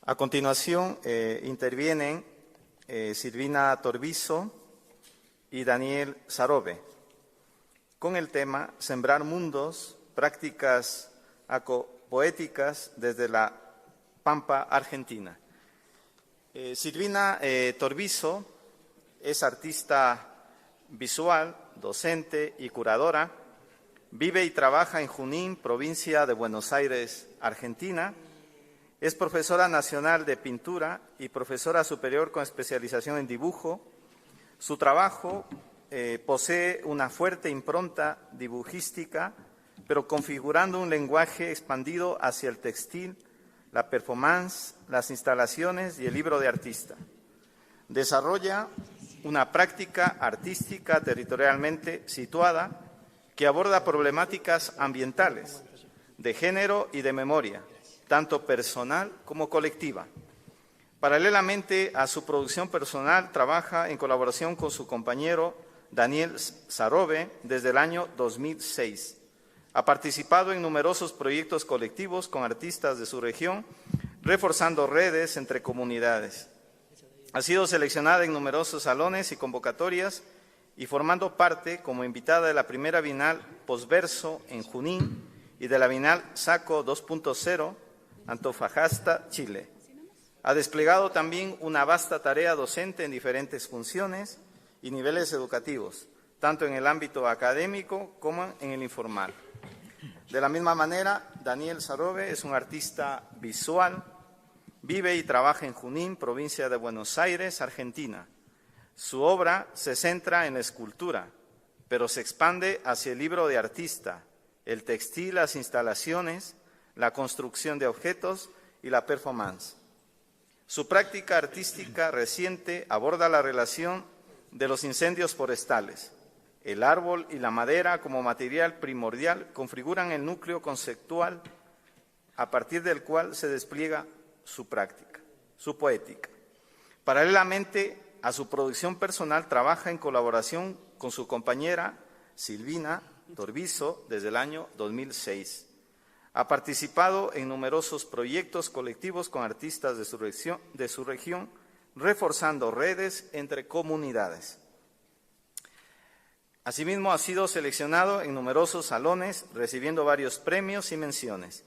A continuación, intervienen Silvina Torbiso y Daniel Sarobe con el tema Sembrar mundos, prácticas poéticas desde la Pampa Argentina. Silvina Torbiso es artista visual, docente y curadora. Vive y trabaja en Junín, provincia de Buenos Aires, Argentina. Es profesora nacional de pintura y profesora superior con especialización en dibujo. Su trabajo posee una fuerte impronta dibujística, pero configurando un lenguaje expandido hacia el textil, la performance, las instalaciones y el libro de artista. Desarrolla una práctica artística territorialmente situada que aborda problemáticas ambientales, de género y de memoria, tanto personal como colectiva. Paralelamente a su producción personal, trabaja en colaboración con su compañero Daniel Sarobe desde el año 2006. Ha participado en numerosos proyectos colectivos con artistas de su región, reforzando redes entre comunidades. Ha sido seleccionada en numerosos salones y convocatorias y formando parte como invitada de la primera Bienal Posverso en Junín y de la Bienal Saco 2.0 Antofagasta, Chile. Ha desplegado también una vasta tarea docente en diferentes funciones y niveles educativos, tanto en el ámbito académico como en el informal. De la misma manera, Daniel Sarobe es un artista visual, vive y trabaja en Junín, provincia de Buenos Aires, Argentina. Su obra se centra en la escultura, pero se expande hacia el libro de artista, el textil, las instalaciones, la construcción de objetos y la performance. Su práctica artística reciente aborda la relación de los incendios forestales. El árbol y la madera como material primordial configuran el núcleo conceptual a partir del cual se despliega su práctica, su poética. Paralelamente a su producción personal, trabaja en colaboración con su compañera Silvina Torbiso desde el año 2006. Ha participado en numerosos proyectos colectivos con artistas de su región, reforzando redes entre comunidades. Asimismo, ha sido seleccionado en numerosos salones, recibiendo varios premios y menciones.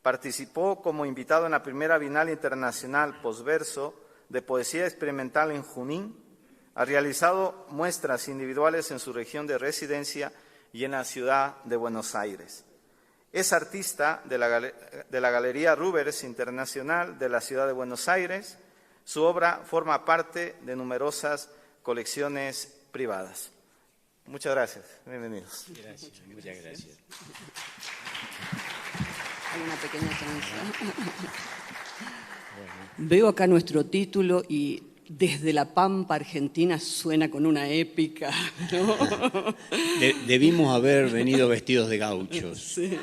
Participó como invitado en la primera Bienal Internacional Posverso de Poesía Experimental en Junín. Ha realizado muestras individuales en su región de residencia y en la ciudad de Buenos Aires. Es artista de la Galería Rubers Internacional de la ciudad de Buenos Aires. Su obra forma parte de numerosas colecciones privadas. Muchas gracias. Bienvenidos. Gracias, muchas gracias. Hay una pequeña transición. Veo acá nuestro título y desde la Pampa Argentina suena con una épica, ¿no? Debimos haber venido vestidos de gauchos. Sí.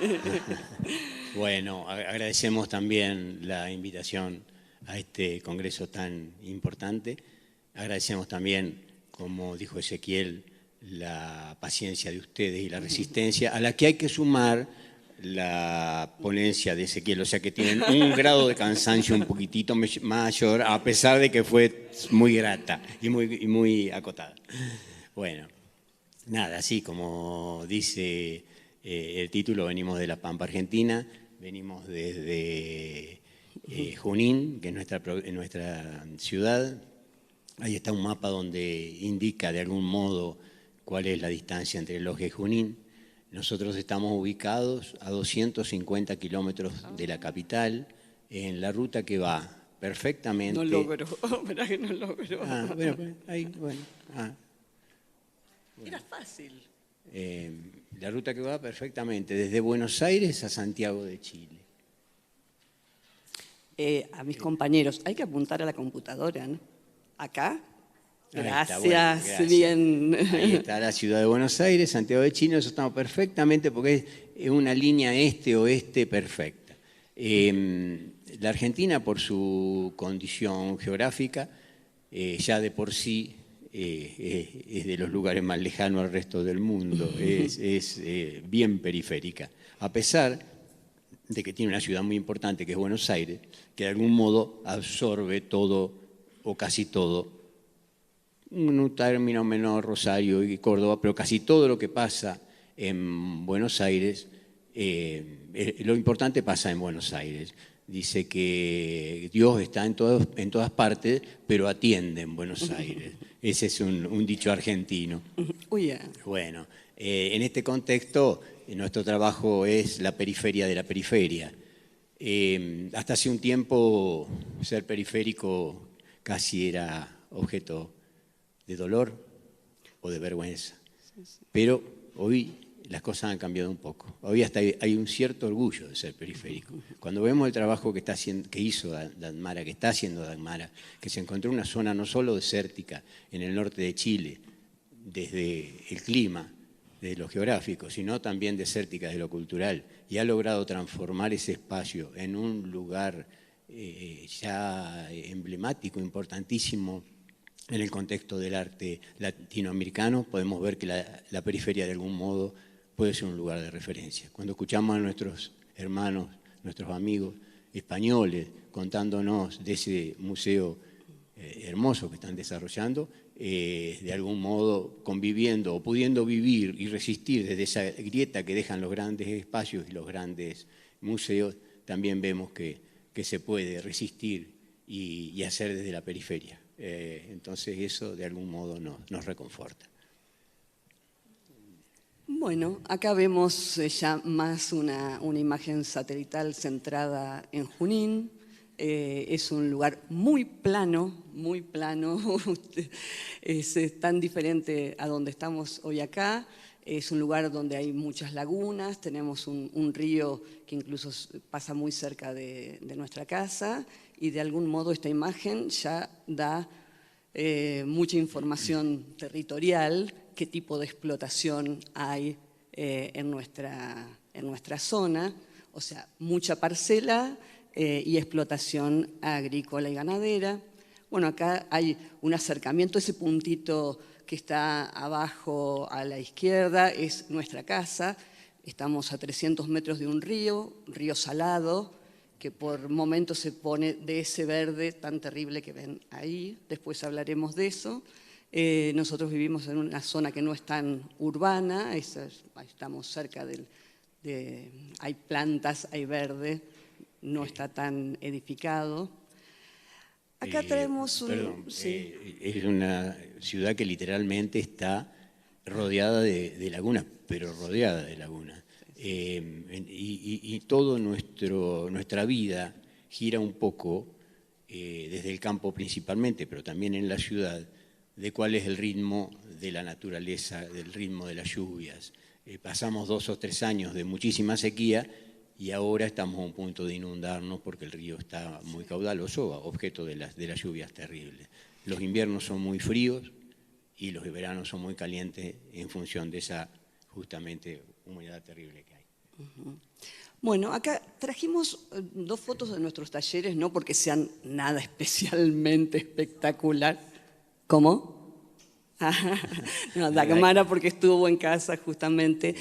Bueno, agradecemos también la invitación a este congreso tan importante. Agradecemos también, como dijo Ezequiel, la paciencia de ustedes y la resistencia, a la que hay que sumar la ponencia de Ezequiel, o sea que tienen un grado de cansancio un poquitito mayor, a pesar de que fue muy grata y muy acotada. Bueno, nada, así como dice el título, venimos de la Pampa Argentina, venimos desde Junín, que es nuestra ciudad. Ahí está un mapa donde indica de algún modo cuál es la distancia entre Loja y Junín. Nosotros estamos ubicados a 250 kilómetros de la capital, en la ruta que va perfectamente... No logro, ¿verdad que no logro? Bueno, ahí, bueno. Era fácil. La ruta que va perfectamente desde Buenos Aires a Santiago de Chile. A mis compañeros, hay que apuntar a la computadora, ¿no? Acá. Gracias, bueno, gracias. Bien. Ahí está la ciudad de Buenos Aires, Santiago de Chile, nosotros estamos perfectamente porque es una línea este-oeste perfecta. La Argentina, por su condición geográfica, ya de por sí es de los lugares más lejanos al resto del mundo, es bien periférica. A pesar de que tiene una ciudad muy importante, que es Buenos Aires, que de algún modo absorbe todo o casi todo, un término menor, Rosario y Córdoba, pero casi todo lo que pasa en Buenos Aires, lo importante pasa en Buenos Aires. Dice que Dios está en todas partes, pero atiende en Buenos Aires. Ese es un dicho argentino. Bueno, en este contexto, nuestro trabajo es la periferia de la periferia. Hasta hace un tiempo, ser periférico casi era objeto de dolor o de vergüenza. Pero hoy las cosas han cambiado un poco. Hoy hasta hay un cierto orgullo de ser periférico. Cuando vemos el trabajo que hizo Dagmara, que está haciendo Dagmara, que se encontró una zona no solo desértica en el norte de Chile, desde el clima, de lo geográfico, sino también desértica de lo cultural, y ha logrado transformar ese espacio en un lugar ya emblemático, importantísimo en el contexto del arte latinoamericano, podemos ver que la periferia de algún modo puede ser un lugar de referencia. Cuando escuchamos a nuestros hermanos, nuestros amigos españoles contándonos de ese museo hermoso que están desarrollando, de algún modo conviviendo o pudiendo vivir y resistir desde esa grieta que dejan los grandes espacios y los grandes museos, también vemos que se puede resistir y hacer desde la periferia. Entonces eso de algún modo nos reconforta. Bueno, acá vemos ya más una imagen satelital centrada en Junín. Es un lugar muy plano, es tan diferente a donde estamos hoy acá. Es un lugar donde hay muchas lagunas, tenemos un río que incluso pasa muy cerca de nuestra casa, y de algún modo esta imagen ya da mucha información territorial, qué tipo de explotación hay en nuestra zona, o sea, mucha parcela y explotación agrícola y ganadera. Bueno, acá hay un acercamiento, ese puntito que está abajo a la izquierda es nuestra casa. Estamos a 300 metros de un río salado, que por momentos se pone de ese verde tan terrible que ven ahí. Después hablaremos de eso. Nosotros vivimos en una zona que no es tan urbana, estamos cerca hay plantas, hay verde, no está tan edificado. Acá traemos es una ciudad que literalmente está rodeada de lagunas, pero rodeada de lagunas. Y toda nuestra vida gira un poco, desde el campo principalmente, pero también en la ciudad, de cuál es el ritmo de la naturaleza, del ritmo de las lluvias. Pasamos 2 o 3 años de muchísima sequía y ahora estamos a un punto de inundarnos porque el río está muy caudaloso, objeto de las lluvias terribles. Los inviernos son muy fríos y los veranos son muy calientes en función de esa justamente humedad terrible que hay. Bueno, acá trajimos 2 fotos de nuestros talleres, no porque sean nada especialmente espectacular. ¿Cómo? No, Dagmara porque estuvo en casa justamente.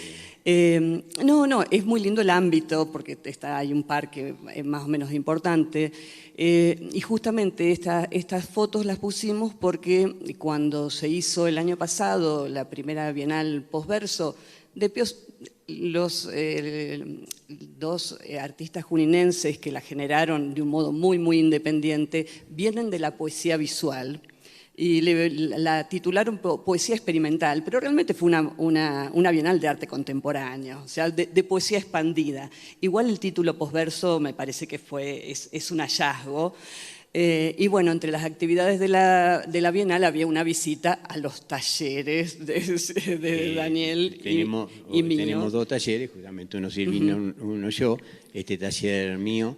No, es muy lindo el ámbito porque hay un parque más o menos importante. Y justamente estas fotos las pusimos porque cuando se hizo el año pasado la primera Bienal Postverso, los 2 artistas juninenses que la generaron de un modo muy, muy independiente vienen de la poesía visual. Y la titularon Poesía Experimental, pero realmente fue una bienal de arte contemporáneo, o sea, de poesía expandida. Igual el título Postverso me parece que es un hallazgo. Y bueno, entre las actividades de la bienal había una visita a los talleres de Daniel y mío. Tenemos 2 talleres, justamente uno Silvina, uno yo. Este taller mío,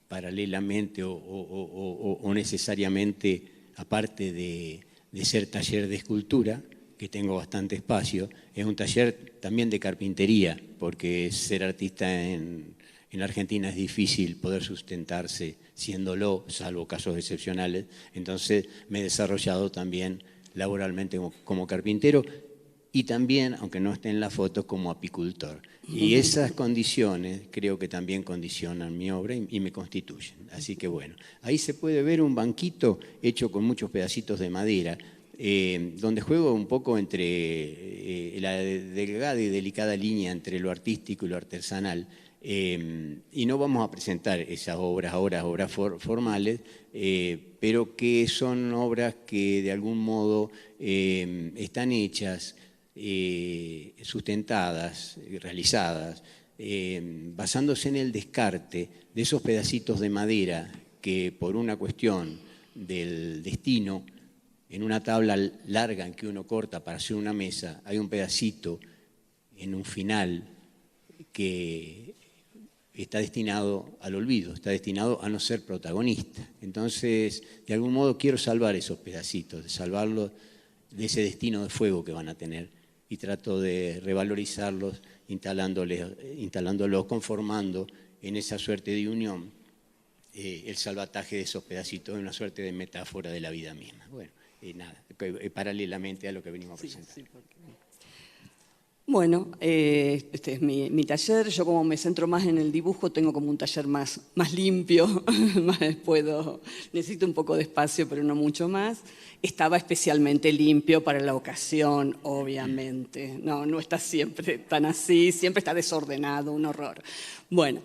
paralelamente o necesariamente, aparte de ser taller de escultura, que tengo bastante espacio, es un taller también de carpintería, porque ser artista en Argentina es difícil poder sustentarse siéndolo, salvo casos excepcionales. Entonces me he desarrollado también laboralmente como carpintero y también, aunque no esté en la foto, como apicultor. Y esas condiciones creo que también condicionan mi obra y me constituyen. Así que bueno, ahí se puede ver un banquito hecho con muchos pedacitos de madera, donde juego un poco entre la delgada y delicada línea entre lo artístico y lo artesanal. Y no vamos a presentar esas obras ahora, obras formales, pero que son obras que de algún modo están hechas, sustentadas, realizadas, basándose en el descarte de esos pedacitos de madera que por una cuestión del destino, en una tabla larga en que uno corta para hacer una mesa, hay un pedacito en un final que está destinado al olvido, está destinado a no ser protagonista. Entonces, de algún modo quiero salvar esos pedacitos, de salvarlos de ese destino de fuego que van a tener, y trato de revalorizarlos instalándolos, conformando en esa suerte de unión el salvataje de esos pedacitos, una suerte de metáfora de la vida misma. Bueno, nada, paralelamente a lo que venimos a presentar. Sí, bueno, este es mi taller. Yo, como me centro más en el dibujo, tengo como un taller más limpio, necesito un poco de espacio, pero no mucho más. Estaba especialmente limpio para la ocasión, obviamente. No está siempre tan así, siempre está desordenado, un horror. Bueno,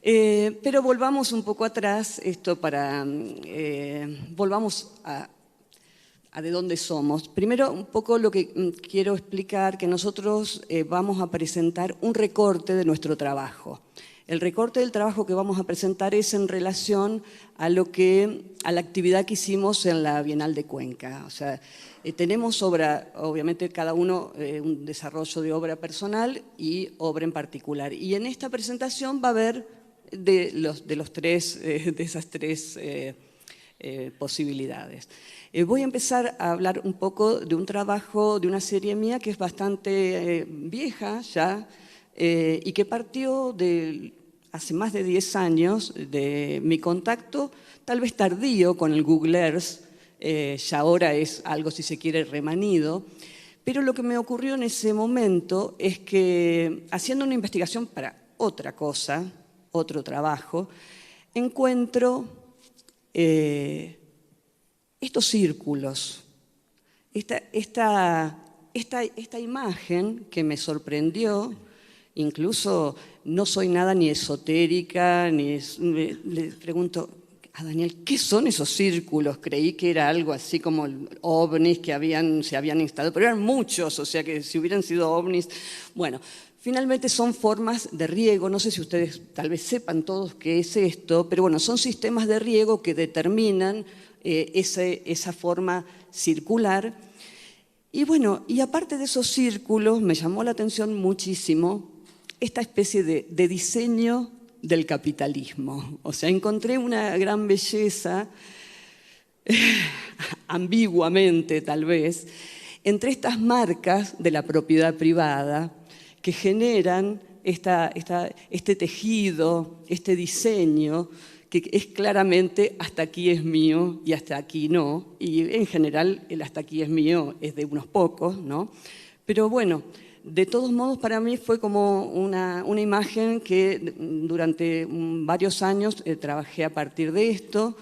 pero volvamos un poco atrás, volvamos a de dónde somos. Primero, un poco lo que quiero explicar, que nosotros vamos a presentar un recorte de nuestro trabajo. El recorte del trabajo que vamos a presentar es en relación a la actividad que hicimos en la Bienal de Cuenca. O sea, tenemos obra, obviamente cada uno un desarrollo de obra personal y obra en particular. Y en esta presentación va a haber de esas tres posibilidades. Voy a empezar a hablar un poco de un trabajo, de una serie mía que es bastante vieja ya, y que partió hace más de 10 años de mi contacto, tal vez tardío, con el Google Earth. Ya ahora es algo, si se quiere, remanido. Pero lo que me ocurrió en ese momento es que, haciendo una investigación para otra cosa, otro trabajo, encuentro estos círculos, esta imagen que me sorprendió. Incluso no soy nada ni esotérica, le pregunto a Daniel, ¿qué son esos círculos? Creí que era algo así como ovnis que se habían instalado, pero eran muchos, o sea que si hubieran sido ovnis. Bueno, finalmente son formas de riego. No sé si ustedes tal vez sepan todos qué es esto, pero bueno, son sistemas de riego que determinan esa forma circular. Y bueno, y aparte de esos círculos, me llamó la atención muchísimo esta especie de diseño del capitalismo. O sea, encontré una gran belleza, ambiguamente tal vez, entre estas marcas de la propiedad privada que generan este tejido, este diseño, que es claramente hasta aquí es mío y hasta aquí no, y en general el hasta aquí es mío es de unos pocos, ¿no? Pero bueno, de todos modos para mí fue como una imagen que durante varios años trabajé a partir de esto.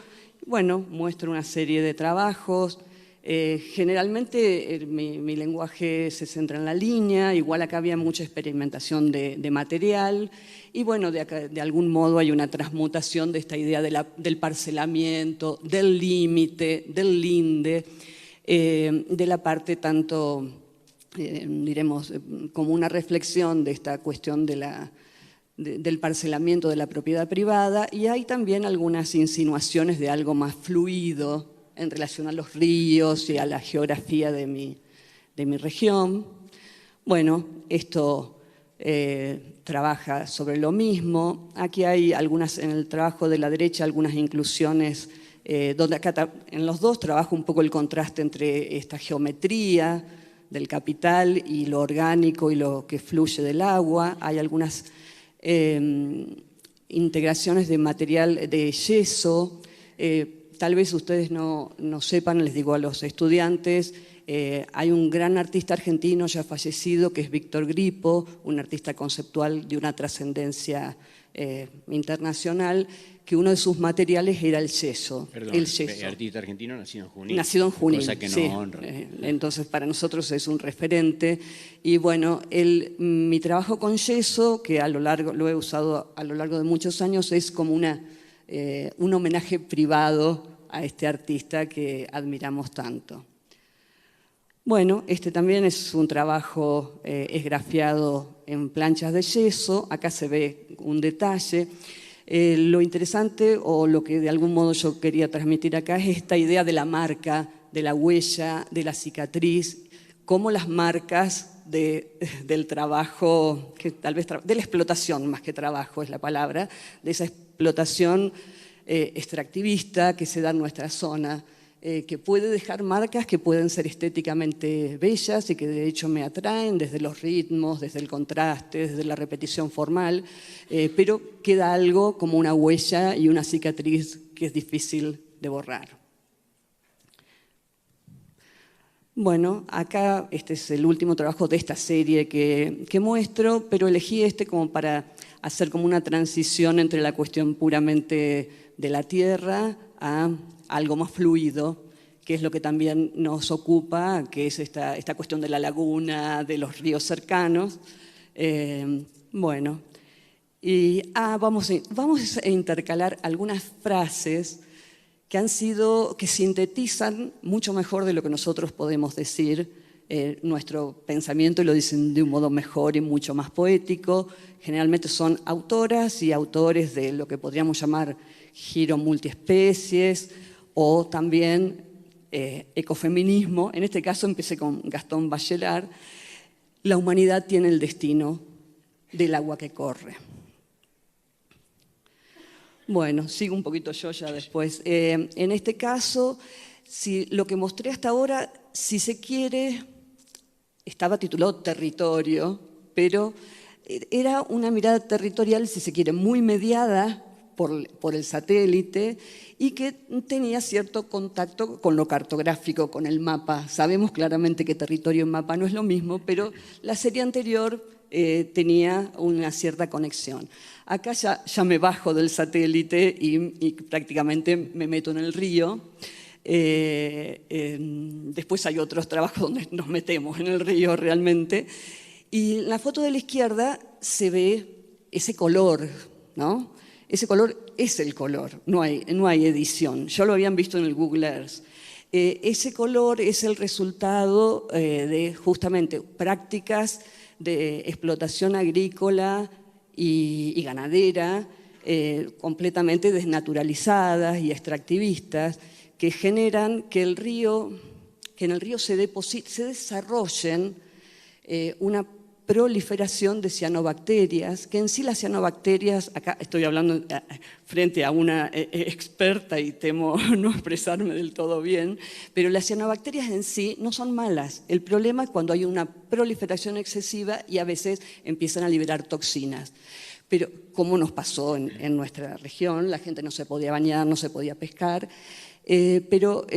Bueno, muestro una serie de trabajos. Generalmente mi lenguaje se centra en la línea, igual acá había mucha experimentación de material, y bueno, de algún modo hay una transmutación de esta idea del parcelamiento, del límite, del linde, de la parte tanto, diremos, como una reflexión de esta cuestión del parcelamiento de la propiedad privada, y hay también algunas insinuaciones de algo más fluido en relación a los ríos y a la geografía de mi región. Bueno, esto trabaja sobre lo mismo. Aquí hay en el trabajo de la derecha, algunas inclusiones, donde acá en los dos trabajo un poco el contraste entre esta geometría del capital y lo orgánico y lo que fluye del agua. Hay algunas integraciones de material de yeso. Tal vez ustedes no sepan, les digo a los estudiantes, Hay un gran artista argentino ya fallecido, que es Víctor Gripo, un artista conceptual de una trascendencia internacional, que uno de sus materiales era el yeso. Perdón, el yeso. Artista argentino nacido en Junín. Nacido en Junín, cosa que nos sí. honra. Entonces, para nosotros es un referente. Y bueno, mi trabajo con yeso, que lo he usado a lo largo de muchos años, es como un homenaje privado a este artista que admiramos tanto. Bueno, este también es un trabajo esgrafiado en planchas de yeso. Acá se ve un detalle. Lo interesante, o lo que de algún modo yo quería transmitir acá, es esta idea de la marca, de la huella, de la cicatriz, cómo las marcas del trabajo, que tal vez de la explotación más que trabajo es la palabra, de esa explotación extractivista que se da en nuestra zona, que puede dejar marcas que pueden ser estéticamente bellas y que de hecho me atraen desde los ritmos, desde el contraste, desde la repetición formal, pero queda algo como una huella y una cicatriz que es difícil de borrar. Bueno, acá este es el último trabajo de esta serie que muestro, pero elegí este como para hacer como una transición entre la cuestión puramente de la tierra a algo más fluido, que es lo que también nos ocupa, que es esta cuestión de la laguna, de los ríos cercanos. Bueno, y vamos a intercalar algunas frases que sintetizan mucho mejor de lo que nosotros podemos decir nuestro pensamiento, y lo dicen de un modo mejor y mucho más poético. Generalmente son autoras y autores de lo que podríamos llamar giro multiespecies, o también ecofeminismo. En este caso empecé con Gastón Bachelard. La humanidad tiene el destino del agua que corre. Bueno, sigo un poquito yo ya después. En este caso, lo que mostré hasta ahora, si se quiere, estaba titulado Territorio, pero era una mirada territorial, si se quiere, muy mediada por el satélite, y que tenía cierto contacto con lo cartográfico, con el mapa. Sabemos claramente que territorio y mapa no es lo mismo, pero la serie anterior tenía una cierta conexión. Acá ya me bajo del satélite y prácticamente me meto en el río. Después hay otros trabajos donde nos metemos en el río realmente. Y en la foto de la izquierda se ve ese color, ¿no? Ese color es el color, no hay edición. Ya lo habían visto en el Google Earth. Ese color es el resultado de justamente prácticas de explotación agrícola y ganadera completamente desnaturalizadas y extractivistas, que generan que en el río se desarrollen una proliferación de cianobacterias, que en sí las cianobacterias, acá estoy hablando frente a una experta y temo no expresarme del todo bien, pero las cianobacterias en sí no son malas. El problema es cuando hay una proliferación excesiva y a veces empiezan a liberar toxinas. Pero como nos pasó en nuestra región, la gente no se podía bañar, no se podía pescar, pero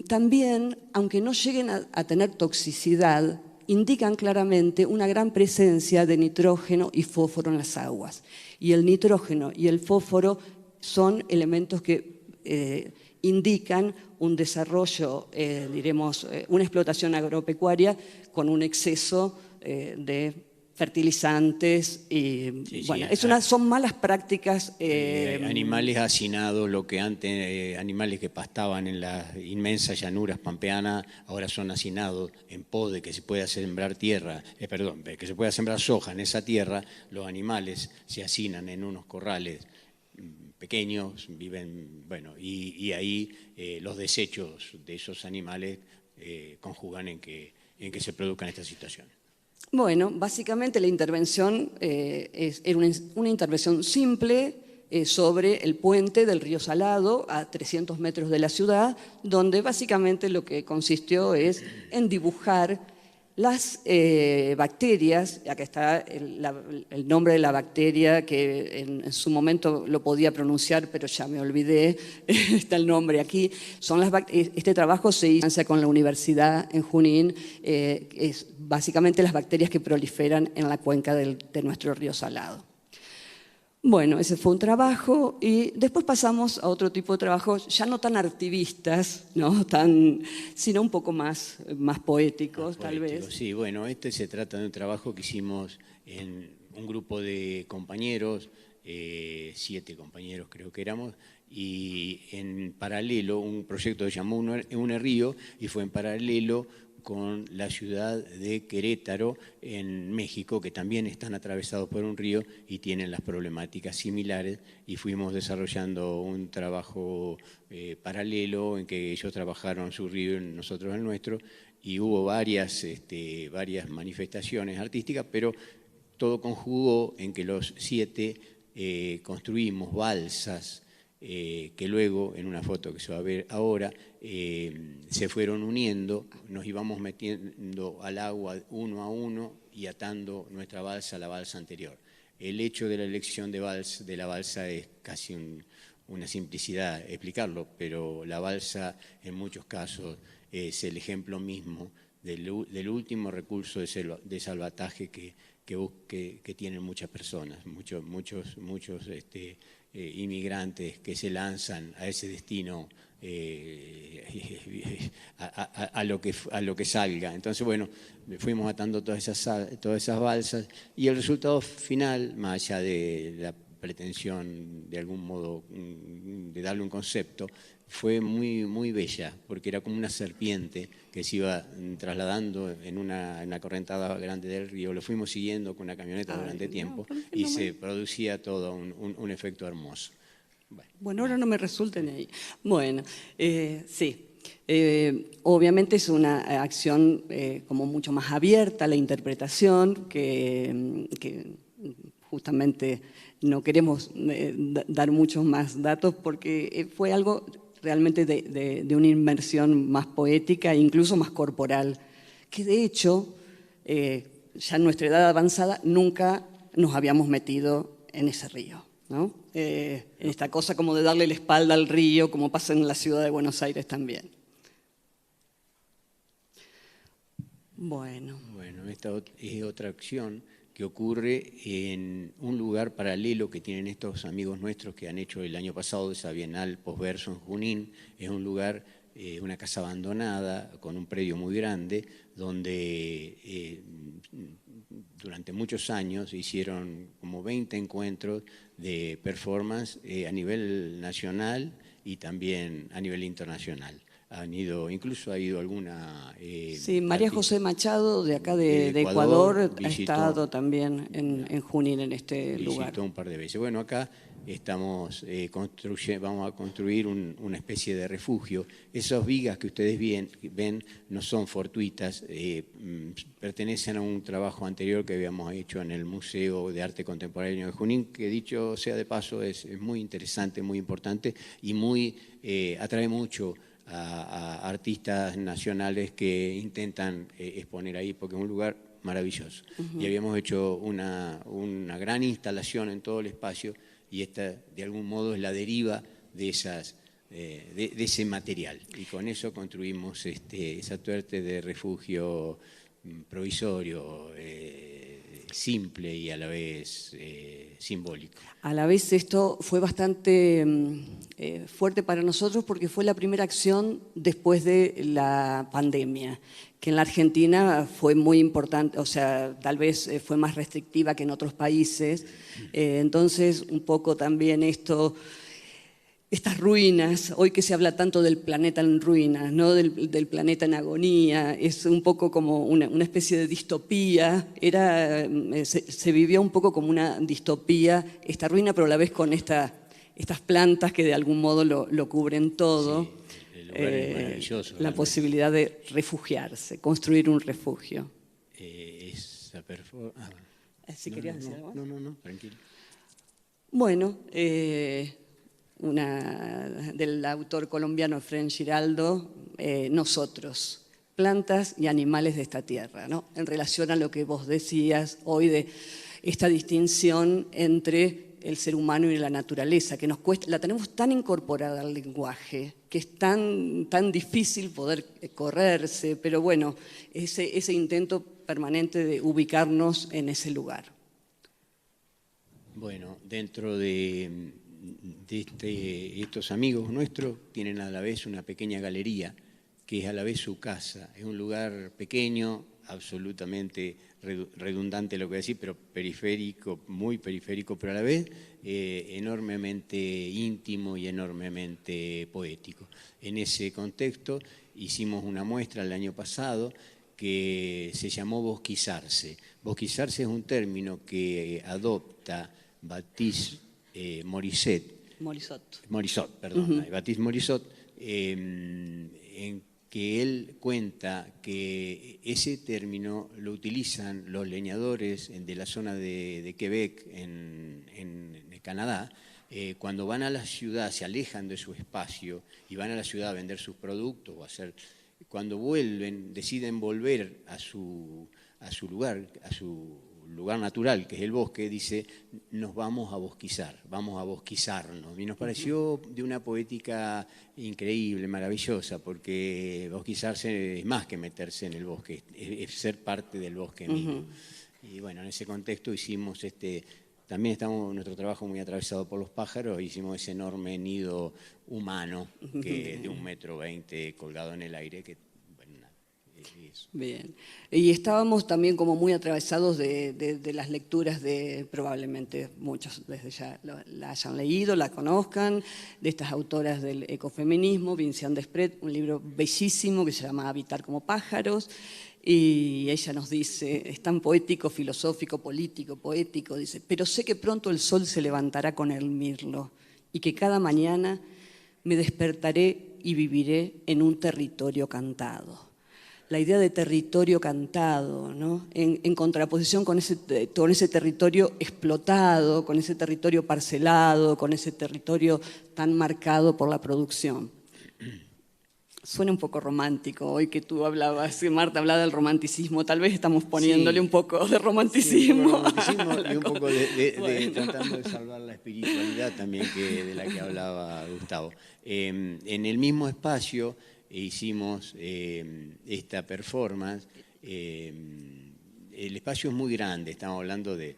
también, aunque no lleguen a tener toxicidad, indican claramente una gran presencia de nitrógeno y fósforo en las aguas. Y el nitrógeno y el fósforo son elementos que indican un desarrollo, una explotación agropecuaria con un exceso de fertilizantes y son malas prácticas. Animales hacinados, lo que antes animales que pastaban en las inmensas llanuras pampeanas, ahora son hacinados en pos de que se pueda sembrar que se pueda sembrar soja en esa tierra. Los animales se hacinan en unos corrales pequeños, viven, y ahí los desechos de esos animales conjugan en que se produzcan estas situaciones. Bueno, básicamente la intervención era una intervención simple sobre el puente del río Salado a 300 metros de la ciudad, donde básicamente lo que consistió es en dibujar Las bacterias, acá está el nombre de la bacteria, que en su momento lo podía pronunciar, pero ya me olvidé, está el nombre aquí. Este trabajo se hizo con la Universidad en Junín, es básicamente las bacterias que proliferan en la cuenca de nuestro río Salado. Bueno, ese fue un trabajo y después pasamos a otro tipo de trabajos, ya no tan activistas, ¿no? Sino un poco más poéticos, tal vez. Sí, bueno, se trata de un trabajo que hicimos en un grupo de compañeros, 7 compañeros creo que éramos, y en paralelo, un proyecto que se llamó Une Río, y fue en paralelo con la ciudad de Querétaro en México, que también están atravesados por un río y tienen las problemáticas similares, y fuimos desarrollando un trabajo paralelo en que ellos trabajaron su río y nosotros el nuestro, y hubo varias manifestaciones artísticas, pero todo conjugó en que los 7 construimos balsas que luego, en una foto que se va a ver ahora, se fueron uniendo, nos íbamos metiendo al agua uno a uno y atando nuestra balsa a la balsa anterior. El hecho de la elección de la balsa es casi una simplicidad explicarlo, pero la balsa en muchos casos es el ejemplo mismo del último recurso de salvataje que tienen muchas personas, muchos inmigrantes que se lanzan a ese destino a lo que salga. Entonces, bueno, fuimos atando todas esas balsas y el resultado final, más allá de la pretensión de algún modo de darle un concepto, fue muy, muy bella, porque era como una serpiente que se iba trasladando en una correntada grande del río. Lo fuimos siguiendo con una camioneta durante tiempo y se producía todo un efecto hermoso. Bueno, ahora no me resulten ahí. Bueno, sí. Obviamente es una acción como mucho más abierta a la interpretación, que justamente no queremos dar muchos más datos porque fue algo realmente de una inmersión más poética e incluso más corporal, que de hecho, ya en nuestra edad avanzada, nunca nos habíamos metido en ese río, ¿no? En esta cosa como de darle la espalda al río, como pasa en la ciudad de Buenos Aires también. Bueno, esta es otra acción que ocurre en un lugar paralelo que tienen estos amigos nuestros que han hecho el año pasado esa Bienal Posverso en Junín. Es un lugar, una casa abandonada con un predio muy grande, donde durante muchos años hicieron como 20 encuentros de performance a nivel nacional y también a nivel internacional. Incluso ha ido alguna... sí, María José Machado, de acá de Ecuador, ha estado también en Junín, en este lugar. Visitó un par de veces. Bueno, acá estamos vamos a construir una especie de refugio. Esas vigas que ustedes ven no son fortuitas, pertenecen a un trabajo anterior que habíamos hecho en el Museo de Arte Contemporáneo de Junín, que dicho sea de paso es muy interesante, muy importante y atrae mucho a artistas nacionales que intentan exponer ahí, porque es un lugar maravilloso. Y habíamos hecho una gran instalación en todo el espacio, y esta de algún modo es la deriva de ese material. Y con eso construimos esa suerte de refugio provisorio, simple y a la vez simbólico. A la vez esto fue bastante fuerte para nosotros porque fue la primera acción después de la pandemia, que en la Argentina fue muy importante, o sea, tal vez fue más restrictiva que en otros países. Entonces, un poco también estas ruinas, hoy que se habla tanto del planeta en ruinas, ¿no? del planeta en agonía, es un poco como una especie de distopía, se vivió un poco como una distopía, esta ruina, pero a la vez con estas plantas que de algún modo lo cubren todo. Sí, el lugar es maravilloso. La posibilidad de refugiarse, construir un refugio. ¿Sí querías decir algo? No, tranquilo. Bueno, del autor colombiano Efrén Giraldo, Nosotros, plantas y animales de esta tierra, ¿no? En relación a lo que vos decías hoy de esta distinción entre el ser humano y la naturaleza, que nos cuesta, la tenemos tan incorporada al lenguaje, que es tan difícil poder correrse, pero bueno, ese intento permanente de ubicarnos en ese lugar. Bueno, dentro de estos amigos nuestros tienen a la vez una pequeña galería, que es a la vez su casa. Es un lugar pequeño, absolutamente redundante lo que voy a decir, pero periférico, muy periférico, pero a la vez enormemente íntimo y enormemente poético. En ese contexto hicimos una muestra el año pasado que se llamó bosquizarse. Bosquizarse es un término que adopta Baptiste Morisot, perdón, Baptiste Morisot, en que él cuenta que ese término lo utilizan los leñadores de la zona de Quebec, en Canadá, cuando van a la ciudad, se alejan de su espacio y van a la ciudad a vender sus productos o a hacer... Cuando vuelven, deciden volver a su lugar natural, que es el bosque, dice, nos vamos a bosquizar, vamos a bosquizarnos. Y nos pareció de una poética increíble, maravillosa, porque bosquizarse es más que meterse en el bosque, es ser parte del bosque mismo. Y bueno, en ese contexto hicimos también estamos nuestro trabajo muy atravesado por los pájaros, hicimos ese enorme nido humano que de 1,20 m colgado en el aire, que bueno, es... Bien. Y estábamos también como muy atravesados de las lecturas de, probablemente muchos desde ya la hayan leído, la conozcan, de estas autoras del ecofeminismo, Vinciane Desprez, un libro bellísimo que se llama Habitar como pájaros. Y ella nos dice, es tan poético, filosófico, político, poético, dice, pero sé que pronto el sol se levantará con el mirlo y que cada mañana me despertaré y viviré en un territorio cantado. La idea de territorio cantado, ¿no? En contraposición con ese territorio explotado, con ese territorio parcelado, con ese territorio tan marcado por la producción. Suena un poco romántico hoy que tú hablabas, que Marta hablaba del romanticismo, tal vez estamos poniéndole un poco de romanticismo. Sí, y un poco de tratando de salvar la espiritualidad también de la que hablaba Gustavo. En el mismo espacio hicimos esta performance. El espacio es muy grande, estamos hablando de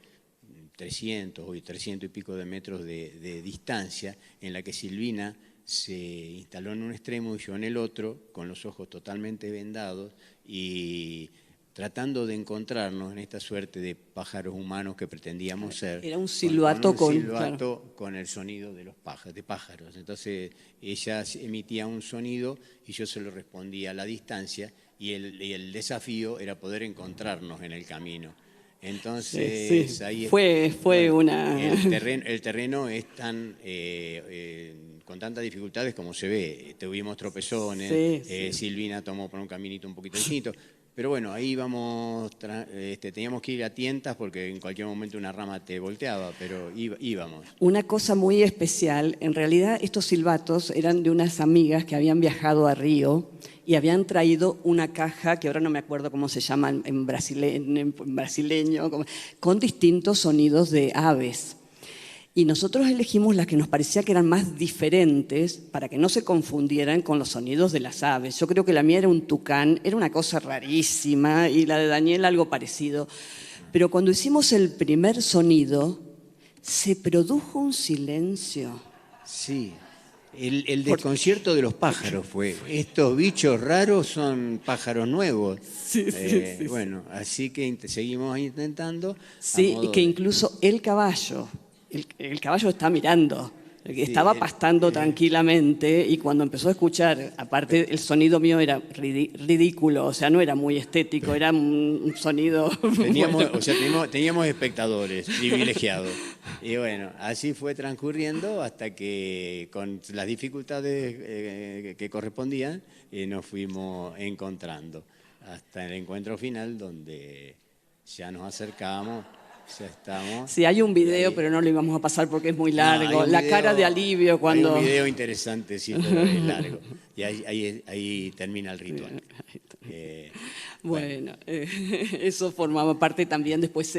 300 y pico de metros de distancia, en la que Silvina se instaló en un extremo y yo en el otro, con los ojos totalmente vendados y tratando de encontrarnos en esta suerte de pájaros humanos que pretendíamos ser. Era un silbato con el sonido de pájaros. Entonces ella emitía un sonido y yo se lo respondía a la distancia y el desafío era poder encontrarnos en el camino. Entonces sí. Ahí fue bueno, una... El terreno es tan... con tantas dificultades como se ve. Tuvimos tropezones, Silvina tomó por un caminito un poquito distinto, pero bueno, ahí íbamos, teníamos que ir a tientas porque en cualquier momento una rama te volteaba, pero íbamos. Una cosa muy especial, en realidad estos silbatos eran de unas amigas que habían viajado a Río y habían traído una caja, que ahora no me acuerdo cómo se llama en brasileño, con distintos sonidos de aves. Y nosotros elegimos las que nos parecía que eran más diferentes para que no se confundieran con los sonidos de las aves. Yo creo que la mía era un tucán, era una cosa rarísima, y la de Daniel algo parecido. Pero cuando hicimos el primer sonido, se produjo un silencio. Sí, el desconcierto de los pájaros fue. Estos bichos raros son pájaros nuevos. Sí. Bueno, así que seguimos intentando. Sí, y que incluso el caballo está mirando, estaba pastando tranquilamente y cuando empezó a escuchar, aparte el sonido mío era ridículo, o sea, no era muy estético, era un sonido... Teníamos espectadores privilegiados. Y bueno, así fue transcurriendo hasta que con las dificultades que correspondían nos fuimos encontrando hasta el encuentro final donde ya nos acercamos. Ya estamos. Sí, hay un video, pero no lo íbamos a pasar porque es muy largo. La cara de alivio cuando... Hay un video interesante, sí, pero es largo. Y ahí termina el ritual. Bueno, eso formaba parte también, después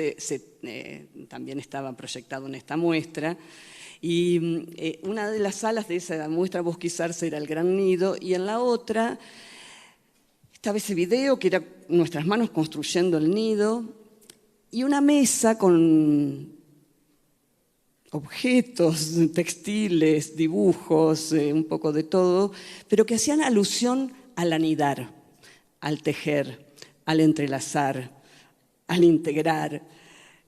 también estaba proyectado en esta muestra. Y una de las salas de esa muestra Bosquizarse era el Gran Nido, y en la otra estaba ese video que era nuestras manos construyendo el nido, y una mesa con objetos textiles, dibujos, un poco de todo, pero que hacían alusión al anidar, al tejer, al entrelazar, al integrar.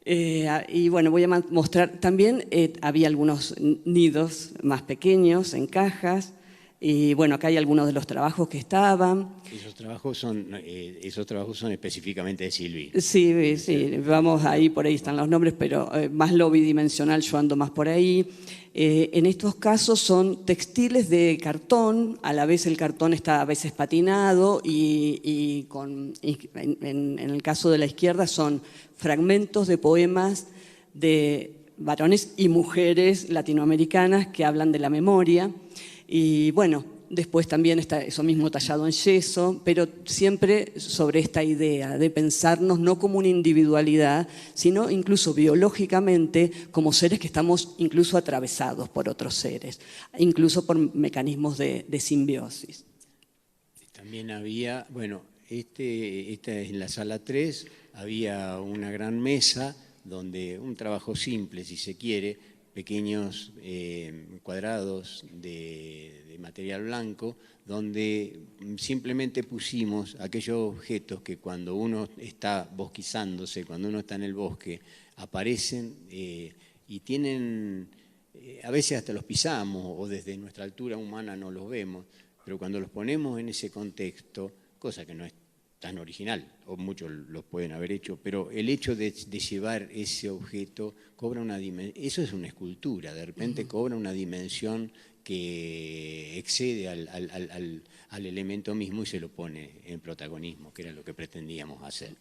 Y bueno, voy a mostrar también, había algunos nidos más pequeños en cajas, y bueno, acá hay algunos de los trabajos que estaban. Esos trabajos son específicamente de Silvi. Sí, sí, vamos ahí, por ahí están los nombres, pero más lo bidimensional, yo ando más por ahí. En estos casos son textiles de cartón, a la vez el cartón está a veces patinado y en el caso de la izquierda son fragmentos de poemas de varones y mujeres latinoamericanas que hablan de la memoria. Y bueno, después también está eso mismo tallado en yeso, pero siempre sobre esta idea de pensarnos no como una individualidad, sino incluso biológicamente como seres que estamos incluso atravesados por otros seres, incluso por mecanismos de simbiosis. También había, bueno, esta es en la sala 3, había una gran mesa donde un trabajo simple, si se quiere, pequeños cuadrados de material blanco, donde simplemente pusimos aquellos objetos que cuando uno está bosquizándose, cuando uno está en el bosque, aparecen y tienen, a veces hasta los pisamos o desde nuestra altura humana no los vemos, pero cuando los ponemos en ese contexto, cosa que no es tan original, o muchos los pueden haber hecho, pero el hecho de llevar ese objeto cobra una dimensión, eso es una escultura, de repente cobra una dimensión que excede al elemento mismo y se lo pone en protagonismo, que era lo que pretendíamos hacer.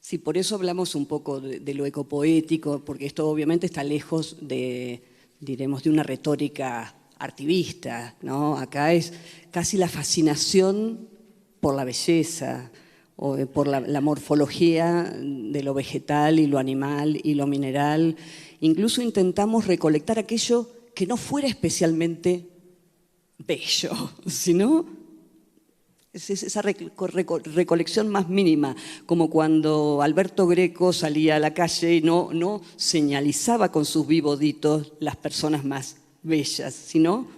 Sí, por eso hablamos un poco de lo ecopoético, porque esto obviamente está lejos de, diremos, de una retórica artivista, ¿no? Acá es casi la fascinación por la belleza, o por la morfología de lo vegetal y lo animal y lo mineral. Incluso intentamos recolectar aquello que no fuera especialmente bello, sino esa recolección más mínima, como cuando Alberto Greco salía a la calle y no señalizaba con sus vivoditos las personas más bellas, sino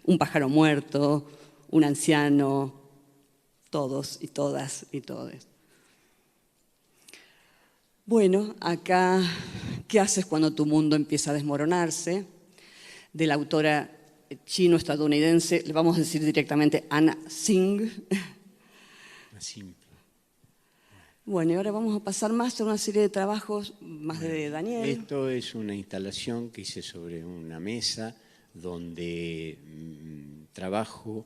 un pájaro muerto, un anciano, todos y todas y todes. Bueno, acá, ¿qué haces cuando tu mundo empieza a desmoronarse? De la autora chino-estadounidense, le vamos a decir directamente Anna Tsing. Simple. Bueno, y ahora vamos a pasar más a una serie de trabajos más de Daniel. Esto es una instalación que hice sobre una mesa donde trabajo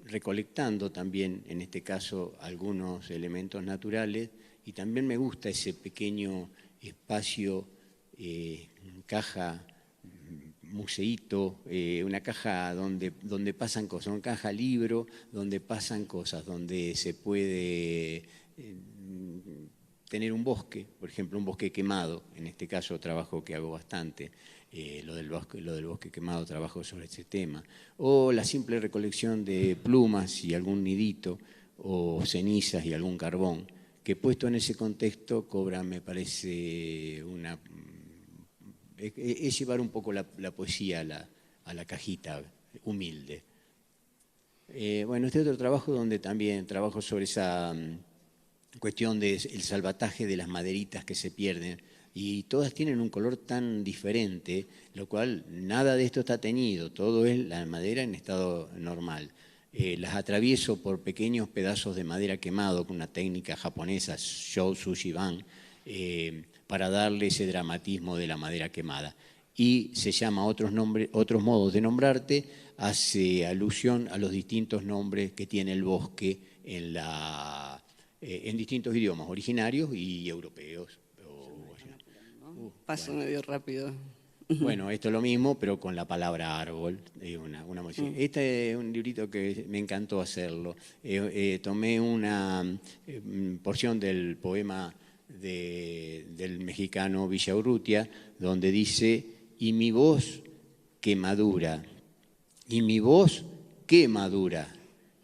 recolectando también, en este caso, algunos elementos naturales, y también me gusta ese pequeño espacio, caja, museíto, una caja donde pasan cosas, una caja libro, donde pasan cosas, donde se puede tener un bosque, por ejemplo, un bosque quemado, en este caso trabajo que hago bastante, lo del bosque quemado, trabajo sobre ese tema, o la simple recolección de plumas y algún nidito, o cenizas y algún carbón, que puesto en ese contexto cobra, me parece, es llevar un poco la poesía a la cajita humilde. Bueno, este otro trabajo donde también trabajo sobre esa cuestión del salvataje de las maderitas que se pierden, y todas tienen un color tan diferente, lo cual nada de esto está teñido, todo es la madera en estado normal. Las atravieso por pequeños pedazos de madera quemado con una técnica japonesa, Shou Sushiban, para darle ese dramatismo de la madera quemada. Y se llama otros modos de nombrarte, hace alusión a los distintos nombres que tiene el bosque en distintos idiomas, originarios y europeos. Paso medio rápido. Bueno, esto es lo mismo, pero con la palabra árbol. Una Este es un librito que me encantó hacerlo. Tomé una porción del poema del mexicano Villaurrutia, donde dice: y mi voz que madura, y mi voz que madura,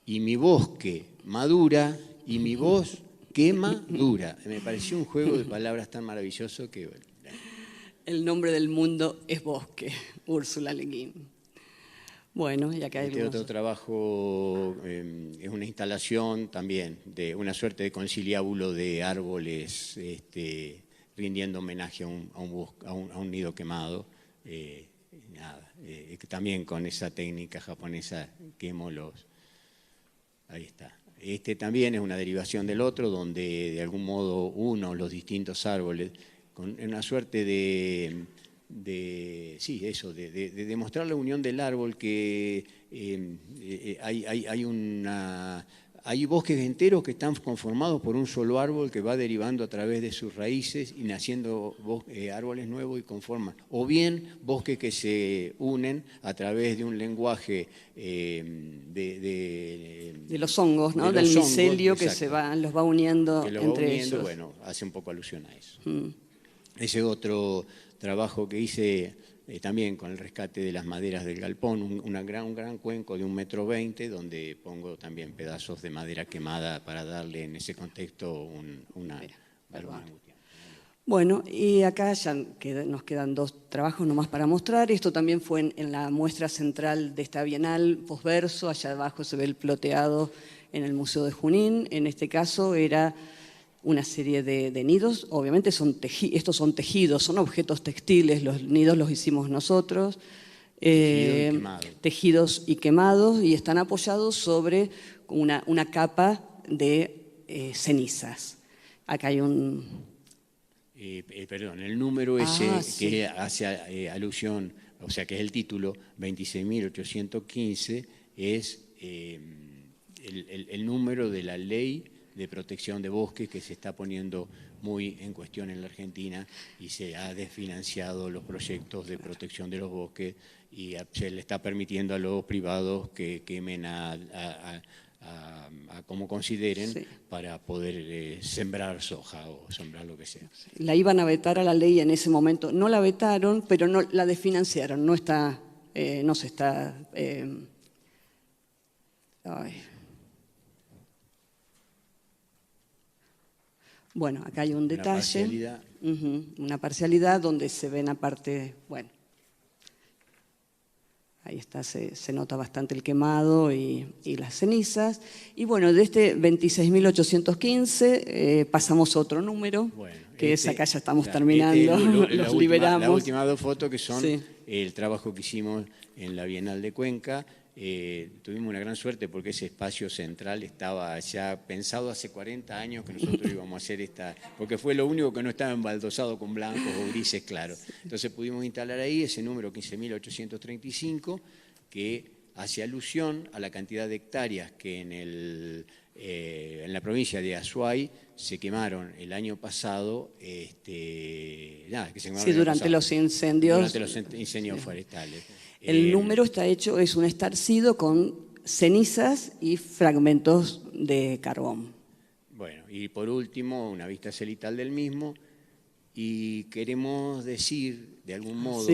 y mi bosque madura, y mi voz que madura. Me pareció un juego de palabras tan maravilloso que... El nombre del mundo es bosque, Úrsula Le Guin. Bueno, y acá hay Este otro trabajo es una instalación también de una suerte de conciliábulo de árboles rindiendo homenaje a un nido quemado. También con esa técnica japonesa quemo los... Ahí está. Este también es una derivación del otro, donde de algún modo uno los distintos árboles con una suerte de demostrar la unión del árbol, que hay bosques enteros que están conformados por un solo árbol que va derivando a través de sus raíces y naciendo árboles nuevos y conforman. O bien bosques que se unen a través de un lenguaje de los hongos, ¿no? Del micelio que los va uniendo entre ellos. Bueno, hace un poco alusión a eso. Ese otro trabajo que hice también con el rescate de las maderas del galpón, un gran cuenco de 1,20 m, donde pongo también pedazos de madera quemada para darle en ese contexto una... Bueno, y acá ya nos quedan 2 trabajos nomás para mostrar. Esto también fue en la muestra central de esta Bienal, posverso. Allá abajo se ve el ploteado en el Museo de Junín. En este caso era una serie de nidos. Obviamente estos son tejidos, son objetos textiles. Los nidos los hicimos nosotros. Tejidos y quemados, y están apoyados sobre una capa de cenizas. Acá hay un... Perdón, el número ese sí, que hace alusión, o sea que es el título, 26.815, es el número de la ley de protección de bosques que se está poniendo muy en cuestión en la Argentina, y se ha desfinanciado los proyectos de protección de los bosques y se le está permitiendo a los privados que quemen a como consideren, sí, para poder sembrar soja o sembrar lo que sea. La iban a vetar a la ley en ese momento, no la vetaron, pero no la desfinanciaron, no se está... Bueno, acá hay un detalle, una parcialidad donde se ven aparte, bueno, ahí está, se nota bastante el quemado y las cenizas. Y bueno, de este 26.815 pasamos a otro número, bueno, que es acá ya estamos terminando, los liberamos. Las últimas 2 fotos que son el trabajo que hicimos en la Bienal de Cuenca. Tuvimos una gran suerte porque ese espacio central estaba ya pensado hace 40 años que nosotros íbamos a hacer porque fue lo único que no estaba embaldosado con blancos o grises claros. Entonces pudimos instalar ahí ese número 15.835, que hace alusión a la cantidad de hectáreas que en la provincia de Azuay se quemaron el año pasado, durante los incendios. Durante los incendios forestales. El número está hecho, es un estarcido con cenizas y fragmentos de carbón. Bueno, y por último, una vista cenital del mismo, y queremos decir, de algún modo,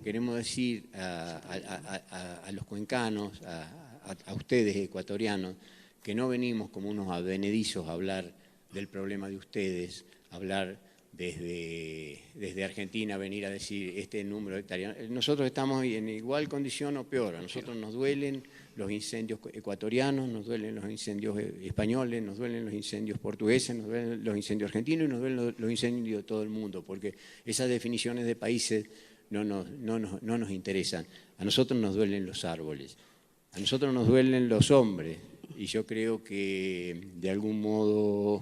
queremos decir a los cuencanos, a ustedes ecuatorianos, que no venimos como unos advenedizos a hablar del problema de ustedes, a hablar desde Argentina, venir a decir este número de hectáreas. Nosotros estamos en igual condición o peor. A nosotros nos duelen los incendios ecuatorianos, nos duelen los incendios españoles, nos duelen los incendios portugueses, nos duelen los incendios argentinos y nos duelen los incendios de todo el mundo, porque esas definiciones de países no nos interesan. A nosotros nos duelen los árboles, a nosotros nos duelen los hombres, y yo creo que de algún modo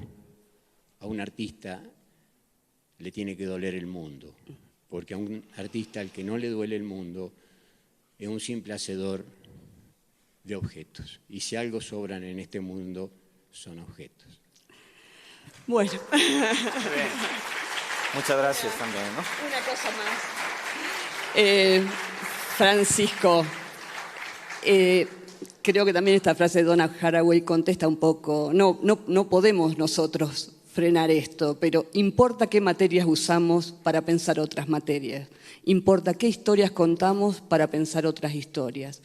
a un artista le tiene que doler el mundo, porque a un artista al que no le duele el mundo es un simple hacedor de objetos, y si algo sobran en este mundo son objetos. Bueno. Muchas gracias también, ¿no? Una cosa más. Francisco, creo que también esta frase de Donna Haraway contesta un poco, no podemos nosotros frenar esto, pero importa qué materias usamos para pensar otras materias, importa qué historias contamos para pensar otras historias,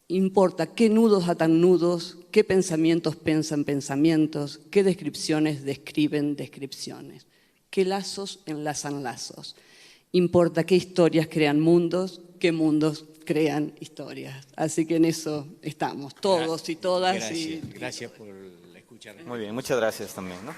importa qué nudos atan nudos, qué pensamientos pensan pensamientos, qué descripciones describen descripciones, qué lazos enlazan lazos. Importa qué historias crean mundos, qué mundos crean historias. Así que en eso estamos, todos y todas. Gracias por escucharme. Muy bien, muchas gracias también, ¿no?